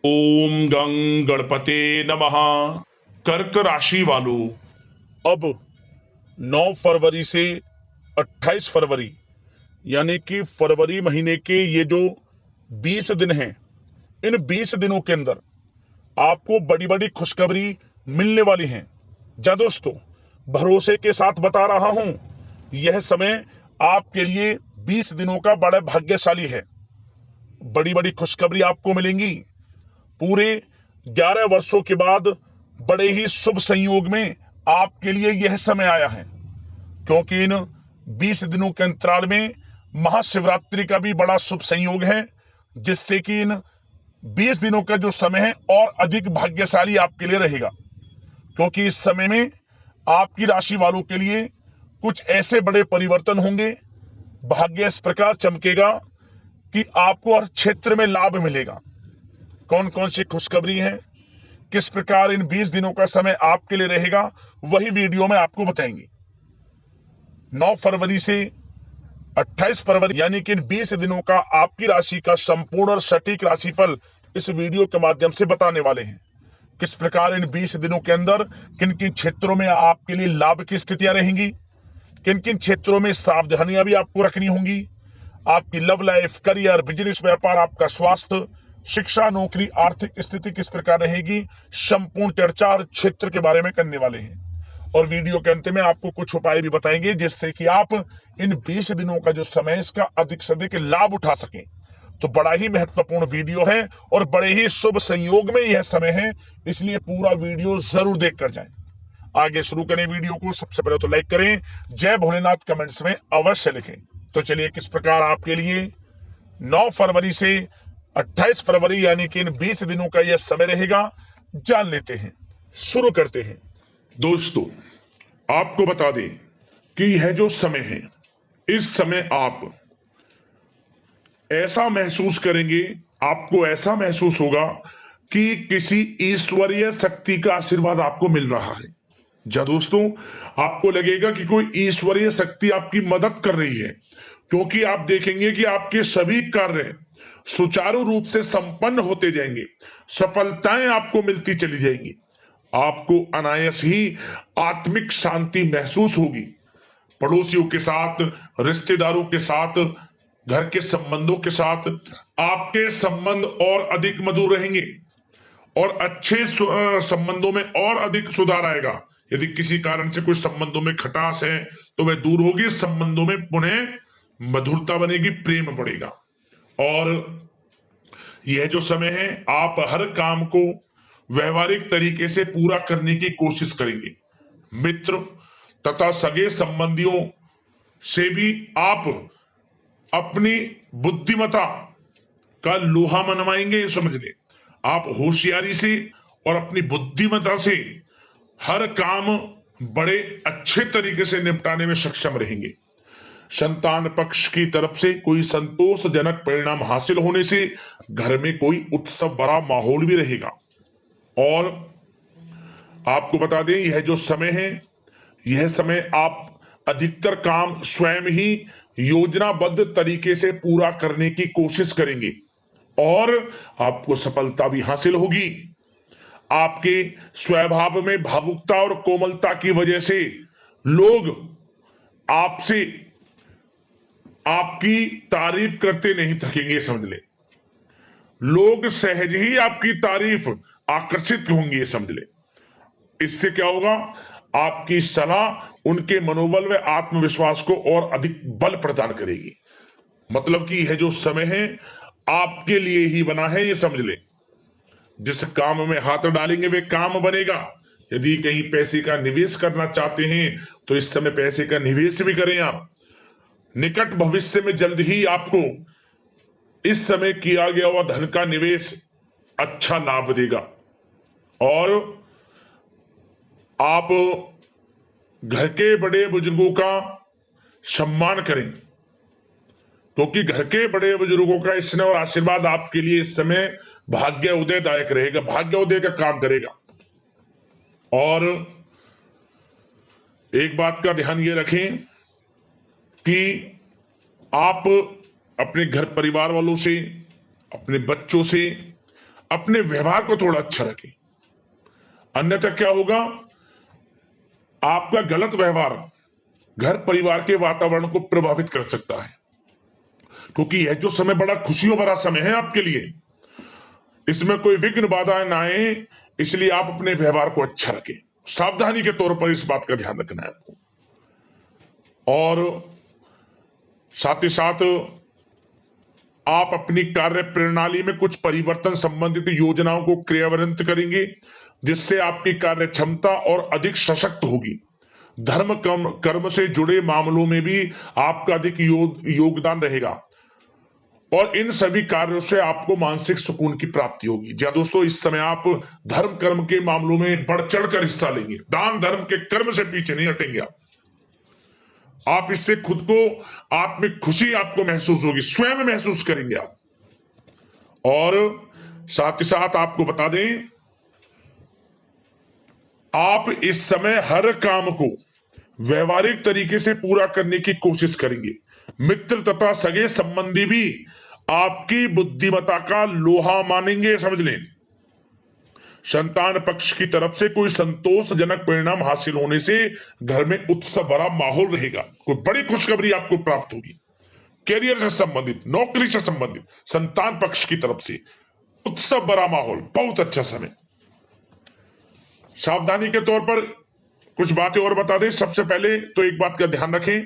ओम गं गणपते नमः। कर्क राशि वालों, अब 9 फरवरी से 28 फरवरी यानी कि फरवरी महीने के ये जो 20 दिन हैं, इन 20 दिनों के अंदर आपको बड़ी बड़ी खुशखबरी मिलने वाली हैं। जा दोस्तों, भरोसे के साथ बता रहा हूं, यह समय आपके लिए 20 दिनों का बड़ा भाग्यशाली है। बड़ी बड़ी खुशखबरी आपको मिलेंगी। पूरे 11 वर्षों के बाद बड़े ही शुभ संयोग में आपके लिए यह समय आया है, क्योंकि इन 20 दिनों के अंतराल में महाशिवरात्रि का भी बड़ा शुभ संयोग है, जिससे कि इन 20 दिनों का जो समय है और अधिक भाग्यशाली आपके लिए रहेगा। क्योंकि इस समय में आपकी राशि वालों के लिए कुछ ऐसे बड़े परिवर्तन होंगे, भाग्य इस प्रकार चमकेगा कि आपको हर क्षेत्र में लाभ मिलेगा। कौन कौन सी खुशखबरी है, किस प्रकार इन 20 दिनों का समय आपके लिए रहेगा, वही वीडियो में आपको बताएंगे। 9 फरवरी से 28 फरवरी यानी कि इन 20 दिनों का आपकी राशि का संपूर्ण और सटीक राशिफल इस वीडियो के माध्यम से बताने वाले हैं। किस प्रकार इन 20 दिनों के अंदर किन किन क्षेत्रों में आपके लिए लाभ की स्थितियां रहेंगी, किन किन क्षेत्रों में सावधानियां भी आपको रखनी होंगी, आपकी लव लाइफ, करियर, बिजनेस, व्यापार, आपका स्वास्थ्य, शिक्षा, नौकरी, आर्थिक स्थिति किस प्रकार रहेगी, संपूर्ण चर्चा हर क्षेत्र के बारे में करने वाले हैं। और वीडियो के अंत में आपको कुछ उपाय भी बताएंगे, जिससे कि आप इन 20 दिनों का जो समय है इसका अधिक से अधिक लाभ उठा सकें। तो बड़ा ही महत्वपूर्ण वीडियो है और बड़े ही शुभ संयोग में यह समय है, इसलिए पूरा वीडियो जरूर देख कर जाएं। आगे शुरू करें वीडियो को। सबसे पहले तो लाइक करें, जय भोलेनाथ कमेंट्स में अवश्य लिखें। तो चलिए, किस प्रकार आपके लिए 9 फरवरी से 28 फरवरी यानी कि इन 20 दिनों का यह समय रहेगा, जान लेते हैं। शुरू करते हैं। दोस्तों, आपको बता दें कि यह जो समय है, इस समय आप ऐसा महसूस करेंगे, आपको ऐसा महसूस होगा कि किसी ईश्वरीय शक्ति का आशीर्वाद आपको मिल रहा है। जा दोस्तों, आपको लगेगा कि कोई ईश्वरीय शक्ति आपकी मदद कर रही है, क्योंकि आप देखेंगे कि आपके सभी कार्य सुचारू रूप से संपन्न होते जाएंगे, सफलताएं आपको मिलती चली जाएंगी, आपको अनायास ही आत्मिक शांति महसूस होगी। पड़ोसियों के साथ, रिश्तेदारों के साथ, घर के संबंधों के साथ आपके संबंध और अधिक मधुर रहेंगे और अच्छे संबंधों में और अधिक सुधार आएगा। यदि किसी कारण से कोई संबंधों में खटास है तो वह दूर होगी, संबंधों में पुनः मधुरता बनेगी, प्रेम बढ़ेगा। और यह जो समय है, आप हर काम को व्यवहारिक तरीके से पूरा करने की कोशिश करेंगे। मित्र तथा सगे संबंधियों से भी आप अपनी बुद्धिमता का लोहा मनवाएंगे। समझ ले, आप होशियारी से और अपनी बुद्धिमता से हर काम बड़े अच्छे तरीके से निपटाने में सक्षम रहेंगे। संतान पक्ष की तरफ से कोई संतोषजनक परिणाम हासिल होने से घर में कोई उत्सव भरा माहौल भी रहेगा। और आपको बता दें, यह जो समय है, यह समय आप अधिकतर काम स्वयं ही योजनाबद्ध तरीके से पूरा करने की कोशिश करेंगे और आपको सफलता भी हासिल होगी। आपके स्वभाव में भावुकता और कोमलता की वजह से लोग आपसे आपकी तारीफ करते नहीं थकेंगे। समझ ले, लोग सहज ही आपकी तारीफ आकर्षित होंगे। समझ ले, इससे क्या होगा, आपकी सलाह उनके मनोबल व आत्मविश्वास को और अधिक बल प्रदान करेगी। मतलब कि यह जो समय है आपके लिए ही बना है, ये समझ ले। जिस काम में हाथ डालेंगे वे काम बनेगा। यदि कहीं पैसे का निवेश करना चाहते हैं तो इस समय पैसे का निवेश भी करें आप। निकट भविष्य में जल्द ही आपको इस समय किया गया हुआ धन का निवेश अच्छा लाभ देगा। और आप घर के बड़े बुजुर्गों का सम्मान करें, क्योंकि घर के बड़े बुजुर्गों का स्नेह और आशीर्वाद आपके लिए इस समय भाग्य उदयदायक रहेगा, भाग्य उदय का काम करेगा। और एक बात का ध्यान ये रखें कि आप अपने घर परिवार वालों से, अपने बच्चों से, अपने व्यवहार को थोड़ा अच्छा रखें, अन्यथा क्या होगा, आपका गलत व्यवहार घर परिवार के वातावरण को प्रभावित कर सकता है। क्योंकि यह जो समय बड़ा खुशियों भरा समय है आपके लिए, इसमें कोई विघ्न बाधाएं ना आए, इसलिए आप अपने व्यवहार को अच्छा रखें। सावधानी के तौर पर इस बात का ध्यान रखना है आपको। और साथ ही साथ आप अपनी कार्य प्रणाली में कुछ परिवर्तन संबंधित योजनाओं को क्रियान्वित करेंगे, जिससे आपकी कार्य क्षमता और अधिक सशक्त होगी। धर्म कर्म से जुड़े मामलों में भी आपका अधिक योगदान रहेगा और इन सभी कार्यों से आपको मानसिक सुकून की प्राप्ति होगी। जी दोस्तों, इस समय आप धर्म कर्म के मामलों में बढ़ चढ़कर हिस्सा लेंगे। दान धर्म के कर्म से पीछे नहीं हटेंगे आप इससे खुद को आत्मिक खुशी आपको महसूस होगी, स्वयं महसूस करेंगे आप। और साथ ही साथ आपको बता दें, आप इस समय हर काम को व्यवहारिक तरीके से पूरा करने की कोशिश करेंगे। मित्र तथा सगे संबंधी भी आपकी बुद्धिमत्ता का लोहा मानेंगे, समझ लें। संतान पक्ष की तरफ से कोई संतोषजनक परिणाम हासिल होने से घर में उत्सव भरा माहौल रहेगा। कोई बड़ी खुशखबरी आपको प्राप्त होगी। कैरियर से संबंधित, नौकरी से संबंधित, संतान पक्ष की तरफ से उत्सव भरा माहौल, बहुत अच्छा समय। सावधानी के तौर पर कुछ बातें और बता दें। सबसे पहले तो एक बात का ध्यान रखें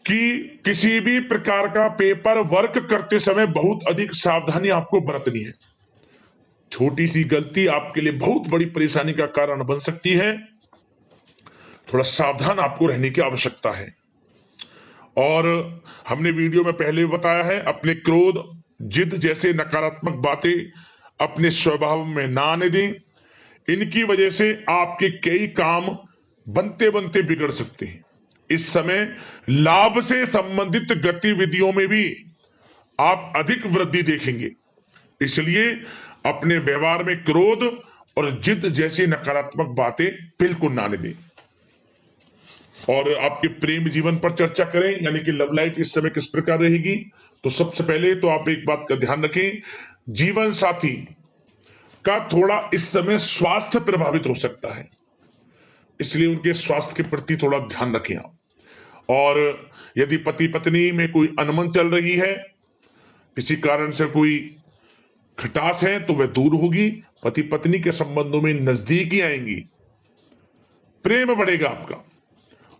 कि किसी भी प्रकार का पेपर वर्क करते समय बहुत अधिक सावधानी आपको बरतनी है। छोटी सी गलती आपके लिए बहुत बड़ी परेशानी का कारण बन सकती है। थोड़ा सावधान आपको रहने की आवश्यकता है। और हमने वीडियो में पहले भी बताया है, अपने क्रोध, जिद जैसे नकारात्मक बातें अपने स्वभाव में ना आने दें। इनकी वजह से आपके कई काम बनते बनते बिगड़ सकते हैं। इस समय लाभ से संबंधित गतिविधियों में भी आप अधिक वृद्धि देखेंगे, इसलिए अपने व्यवहार में क्रोध और जिद जैसी नकारात्मक बातें बिल्कुल ना आने दें। और आपके प्रेम जीवन पर चर्चा करें, यानी कि लव लाइफ इस समय किस प्रकार रहेगी। तो सबसे पहले तो आप एक बात का ध्यान रखें, जीवन साथी का थोड़ा इस समय स्वास्थ्य प्रभावित हो सकता है, इसलिए उनके स्वास्थ्य के प्रति थोड़ा ध्यान रखें आप। और यदि पति पत्नी में कोई अनबन चल रही है, किसी कारण से कोई खटास है, तो वह दूर होगी। पति पत्नी के संबंधों में नजदीकी आएंगी, प्रेम बढ़ेगा आपका।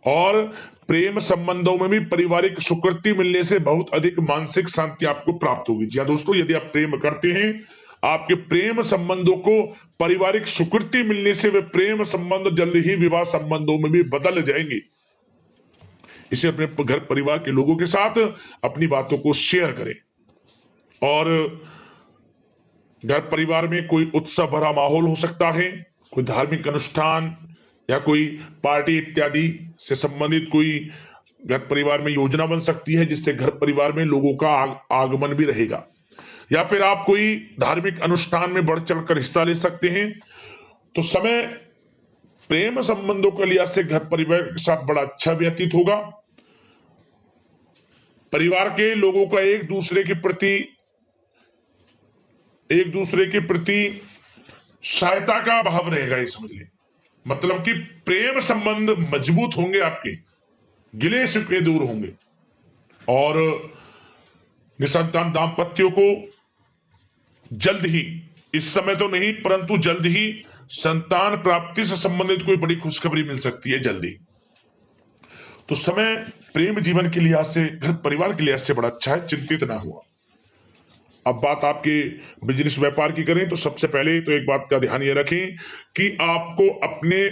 और प्रेम संबंधों में भी पारिवारिक स्वीकृति मिलने से बहुत अधिक मानसिक शांति आपको प्राप्त होगी। जी दोस्तों, यदि आप प्रेम करते हैं, आपके प्रेम संबंधों को पारिवारिक स्वीकृति मिलने से वे प्रेम संबंध जल्द ही विवाह संबंधों में भी बदल जाएंगे। इसे अपने घर परिवार के लोगों के साथ अपनी बातों को शेयर करें। और घर परिवार में कोई उत्सव भरा माहौल हो सकता है, कोई धार्मिक अनुष्ठान या कोई पार्टी इत्यादि से संबंधित कोई घर परिवार में योजना बन सकती है, जिससे घर परिवार में लोगों का आगमन भी रहेगा। या फिर आप कोई धार्मिक अनुष्ठान में बढ़ चढ़कर हिस्सा ले सकते हैं। तो समय प्रेम संबंधों के लिहाज से घर परिवार के साथ बड़ा अच्छा व्यतीत होगा। परिवार के लोगों का एक दूसरे के प्रति सहायता का भाव रहेगा, ये समझ लें। मतलब कि प्रेम संबंध मजबूत होंगे, आपके गिले शिकवे दूर होंगे। और निसंतान दाम्पत्यों को जल्द ही, इस समय तो नहीं परंतु जल्द ही संतान प्राप्ति से संबंधित कोई बड़ी खुशखबरी मिल सकती है जल्दी। तो समय प्रेम जीवन के लिहाज से, घर परिवार के लिहाज से बड़ा अच्छा है, चिंतित ना हुआ। अब बात आपके बिजनेस व्यापार की करें, तो सबसे पहले तो एक बात का ध्यान ये रखें कि आपको अपने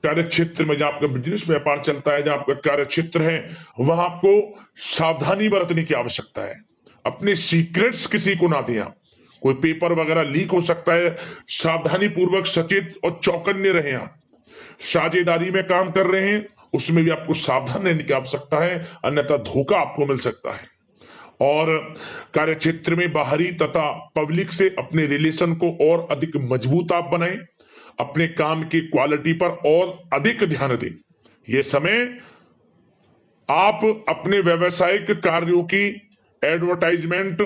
कार्य क्षेत्र में, जहां आपका बिजनेस व्यापार चलता है, जहां आपका कार्य क्षेत्र है, वहां आपको सावधानी बरतने की आवश्यकता है। अपने सीक्रेट्स किसी को ना दें आप। कोई पेपर वगैरह लीक हो सकता है, सावधानी पूर्वक सचेत और चौकन्ने रहें आप। साझेदारी में काम कर रहे हैं, उसमें भी आपको सावधान रहने की आवश्यकता है, अन्यथा धोखा आपको मिल सकता है। और कार्य क्षेत्र में बाहरी तथा पब्लिक से अपने रिलेशन को और अधिक मजबूत आप बनाएं। अपने काम की क्वालिटी पर और अधिक ध्यान दें। यह समय आप अपने व्यावसायिक कार्यों की एडवर्टाइजमेंट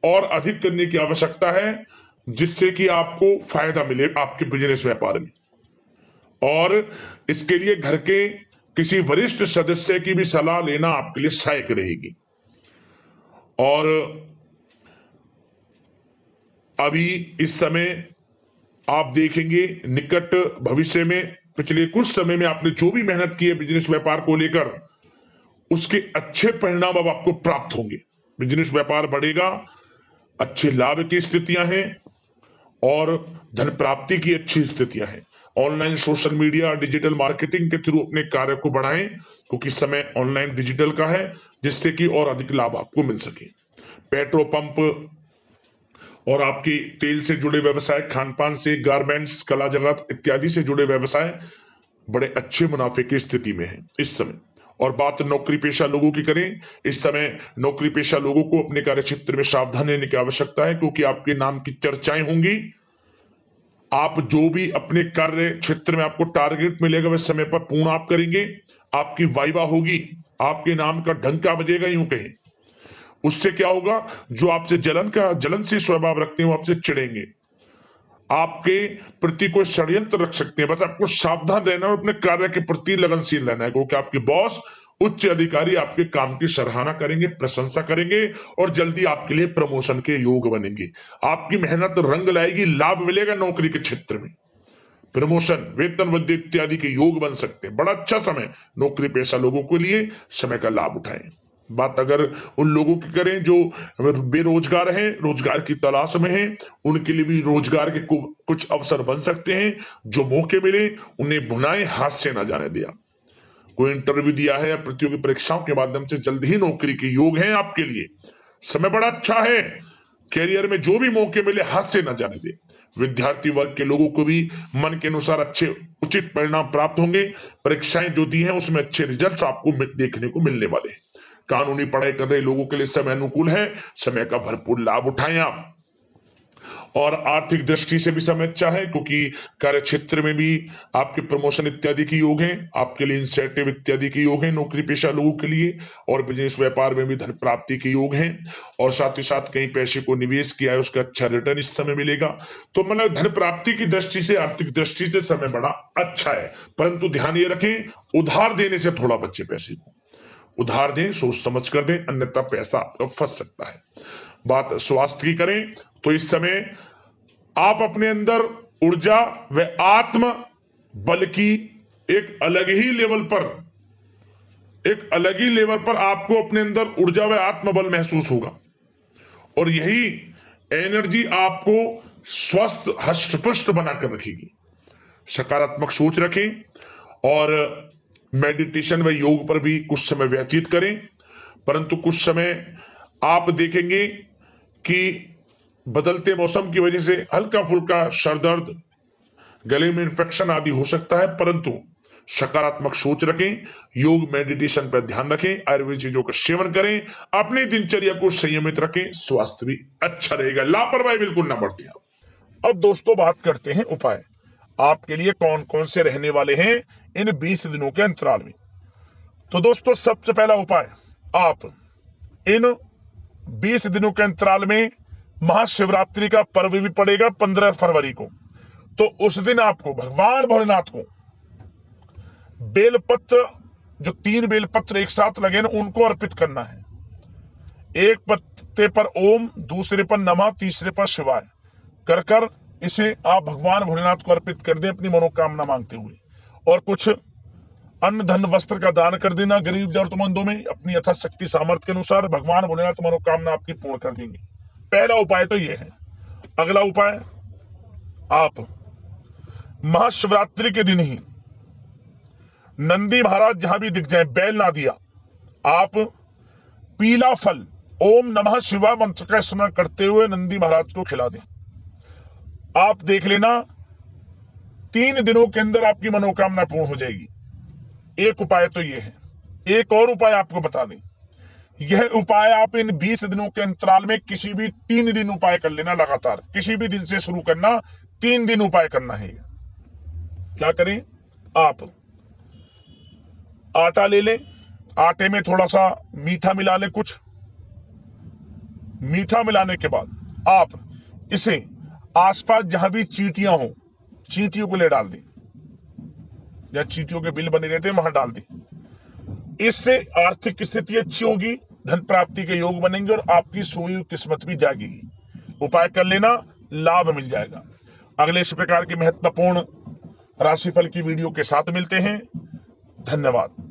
और अधिक करने की आवश्यकता है, जिससे कि आपको फायदा मिले आपके बिजनेस व्यापार में। और इसके लिए घर के किसी वरिष्ठ सदस्य की भी सलाह लेना आपके लिए सहायक रहेगी। और अभी इस समय आप देखेंगे निकट भविष्य में, पिछले कुछ समय में आपने जो भी मेहनत की है बिजनेस व्यापार को लेकर, उसके अच्छे परिणाम अब आपको प्राप्त होंगे। बिजनेस व्यापार बढ़ेगा, अच्छे लाभ की स्थितियां हैं और धन प्राप्ति की अच्छी स्थितियां हैं। Online social media digital marketing के थ्रू अपने कार्य को बढ़ाएं, क्योंकि समय ऑनलाइन डिजिटल का है, जिससे कि और अधिक लाभ आपको मिल सके। पेट्रोल पंप और आपकी तेल से जुड़े व्यवसाय, खान पान से, गारमेंट्स, कला जगत इत्यादि से जुड़े व्यवसाय बड़े अच्छे मुनाफे की स्थिति में है इस समय। और बात नौकरी पेशा लोगों की करें, इस समय नौकरी पेशा लोगों को अपने कार्य क्षेत्र में सावधान रहने की आवश्यकता है, क्योंकि आपके नाम की चर्चाएं होंगी। आप जो भी अपने कार्य क्षेत्र में आपको टारगेट मिलेगा वह समय पर पूर्ण आप करेंगे, आपकी वाइवा होगी, आपके नाम का डंका बजेगा, यूं कहें। उससे क्या होगा, जो आपसे जलन से स्वभाव रखते हैं वो आपसे चिढ़ेंगे, आपके प्रति कोई षड्यंत्र रख सकते हैं। बस आपको सावधान रहना और अपने कार्य के प्रति लगनशील रहना है, क्योंकि आपके बॉस उच्च अधिकारी आपके काम की सराहना करेंगे, प्रशंसा करेंगे और जल्दी आपके लिए प्रमोशन के योग बनेंगे। आपकी मेहनत रंग लाएगी, लाभ मिलेगा नौकरी के क्षेत्र में, प्रमोशन, वेतन वृद्धि इत्यादि के योग बन सकते हैं। बड़ा अच्छा समय नौकरी पेशा लोगों के लिए, समय का लाभ उठाएं। बात अगर उन लोगों की करें जो बेरोजगार हैं, रोजगार की तलाश में हैं, उनके लिए भी रोजगार के कुछ अवसर बन सकते हैं। जो मौके मिले उन्हें भुनाएं, हाथ से ना जाने दिया। कोई इंटरव्यू दिया है या प्रतियोगी परीक्षाओं के माध्यम से जल्द ही नौकरी के योग हैं आपके लिए, समय बड़ा अच्छा है। कैरियर में जो भी मौके मिले हाथ से ना जाने दे। विद्यार्थी वर्ग के लोगों को भी मन के अनुसार अच्छे उचित परिणाम प्राप्त होंगे। परीक्षाएं जो दी हैं उसमें अच्छे रिजल्ट आपको देखने को मिलने वाले हैं। कानूनी पढ़ाई कर रहे लोगों के लिए समय अनुकूल है, समय का भरपूर लाभ उठाएं आप। और आर्थिक दृष्टि से भी समय अच्छा है, क्योंकि कार्य क्षेत्र में भी आपके प्रमोशन इत्यादि के योग हैं, आपके लिए इंसेंटिव इत्यादि के योग हैं नौकरी पेशा लोगों के लिए। और बिजनेस व्यापार में भी धन प्राप्ति के योग हैं, और साथ ही साथ कहीं पैसे को निवेश किया है उसका अच्छा रिटर्न इस समय मिलेगा। तो मतलब धन प्राप्ति की दृष्टि से, आर्थिक दृष्टि से समय बड़ा अच्छा है। परंतु ध्यान ये रखें, उधार देने से थोड़ा बचे। पैसे को उधार दें, सोच समझ कर दें, अन्यथा पैसा आपका फंस सकता है। बात स्वास्थ्य की करें तो इस समय आप अपने अंदर ऊर्जा व आत्म बल की एक अलग ही लेवल पर आपको अपने अंदर ऊर्जा व आत्मबल महसूस होगा। और यही एनर्जी आपको स्वस्थ हष्ट-पुष्ट बनाकर रखेगी। सकारात्मक सोच रखें और मेडिटेशन व योग पर भी कुछ समय व्यतीत करें। परंतु कुछ समय आप देखेंगे कि बदलते मौसम की वजह से हल्का फुल्का सर दर्द, गले में इंफेक्शन आदि हो सकता है, परंतु सकारात्मक सोच रखें, योग मेडिटेशन पर ध्यान रखें, आयुर्वेद चीजों का सेवन करें, अपनी दिनचर्या को संयमित रखें, स्वास्थ्य भी अच्छा रहेगा। लापरवाही बिल्कुल ना बरतें। अब दोस्तों बात करते हैं उपाय आपके लिए कौन कौन से रहने वाले हैं इन 20 दिनों के अंतराल में। तो दोस्तों सबसे पहला उपाय, आप इन 20 दिनों के अंतराल में महाशिवरात्रि का पर्व भी पड़ेगा 15 फरवरी को। तो उस दिन आपको भगवान भोलेनाथ को बेलपत्र, जो 3 बेलपत्र एक साथ लगे ना, उनको अर्पित करना है। एक पत्ते पर ओम, दूसरे पर नमः, तीसरे पर शिवाय कर कर इसे आप भगवान भोलेनाथ को अर्पित कर दें अपनी मनोकामना मांगते हुए। और कुछ अन्न धन वस्त्र का दान कर देना गरीब जरूरतमंदों में अपनी यथाशक्ति सामर्थ्य के अनुसार। भगवान भोलेनाथ मनोकामना आपकी पूर्ण कर देंगे। पहला उपाय तो यह है। अगला उपाय, आप महाशिवरात्रि के दिन ही नंदी महाराज जहां भी दिख जाए, बैल ना दिया, आप पीला फल ओम नमः शिवाय मंत्र का स्मरण करते हुए नंदी महाराज को खिला दें। आप देख लेना 3 दिनों के अंदर आपकी मनोकामना पूर्ण हो जाएगी। एक उपाय तो यह है। एक और उपाय आपको बता दें, यह उपाय आप इन 20 दिनों के अंतराल में किसी भी 3 दिन उपाय कर लेना। लगातार किसी भी दिन से शुरू करना, 3 दिन उपाय करना है। क्या करें, आप आटा ले लें, आटे में थोड़ा सा मीठा मिला लें, कुछ मीठा मिलाने के बाद आप इसे आसपास जहां भी चींटियां हो, चींटियों को ले डाल दें, या चींटियों के बिल बने रहते हैं वहां डाल दें। इससे आर्थिक स्थिति अच्छी होगी, धन प्राप्ति के योग बनेंगे और आपकी सोई हुई किस्मत भी जागेगी। उपाय कर लेना, लाभ मिल जाएगा। अगले इस प्रकार के महत्वपूर्ण राशिफल की वीडियो के साथ मिलते हैं। धन्यवाद।